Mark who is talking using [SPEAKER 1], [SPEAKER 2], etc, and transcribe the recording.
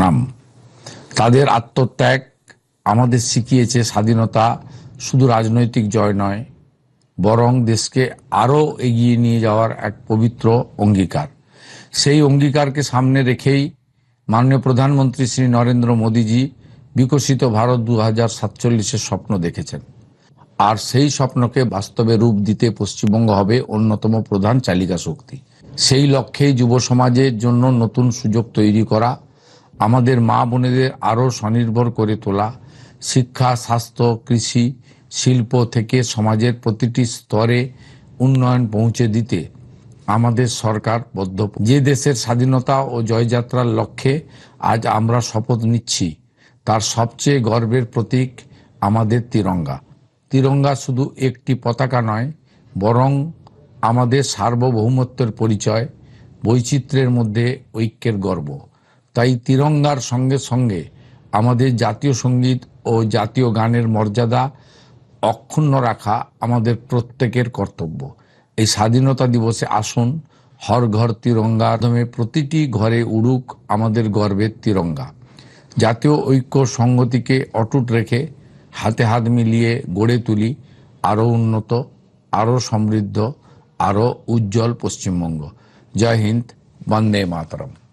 [SPEAKER 1] প্রণাম। তাদের আত্মত্যাগ আমাদের শিখিয়েছে স্বাধীনতা শুধু রাজনৈতিক জয় নয়, বরং দেশকে আরও এগিয়ে নিয়ে যাওয়ার এক পবিত্র অঙ্গীকার। সেই অঙ্গীকারকে সামনে রেখেই মাননীয় প্রধানমন্ত্রী শ্রী নরেন্দ্র মোদীজি বিকশিত ভারত 2047-এর স্বপ্ন দেখেছেন। আর সেই স্বপ্নকে বাস্তবে রূপ দিতে পশ্চিমবঙ্গ হবে অন্যতম প্রধান চালিকা শক্তি। সেই লক্ষ্যেই যুব সমাজের জন্য নতুন সুযোগ তৈরি করা, আমাদের মা বোনেদের আরও স্বনির্ভর করে তোলা, শিক্ষা, স্বাস্থ্য, কৃষি, শিল্প থেকে সমাজের প্রতিটি স্তরে উন্নয়ন পৌঁছে দিতে আমাদের সরকার বদ্ধ। যে দেশের স্বাধীনতা ও জয়যাত্রার লক্ষ্যে আজ আমরা শপথ নিচ্ছি, তার সবচেয়ে গর্বের প্রতীক আমাদের তিরঙ্গা। তিরঙ্গা শুধু একটি পতাকা নয়, বরং আমাদের সার্বভৌমত্বের পরিচয়, বৈচিত্র্যের মধ্যে ঐক্যের গর্ব। তাই তিরঙ্গার সঙ্গে সঙ্গে আমাদের জাতীয় সঙ্গীত ও জাতীয় গানের মর্যাদা অক্ষুণ্ণ রাখা আমাদের প্রত্যেকের কর্তব্য। এই স্বাধীনতা দিবসে আসুন, হর ঘর তিরঙ্গা মাধ্যমে প্রতিটি ঘরে উড়ুক আমাদের গর্বের তিরঙ্গা। জাতীয় ঐক্য সংহতিকে অটুট রেখে হাতে হাত মিলিয়ে গড়ে তুলি আরও উন্নত, আরও সমৃদ্ধ, আরও উজ্জ্বল পশ্চিমবঙ্গ। জয় হিন্দ, বন্দে মাতরম।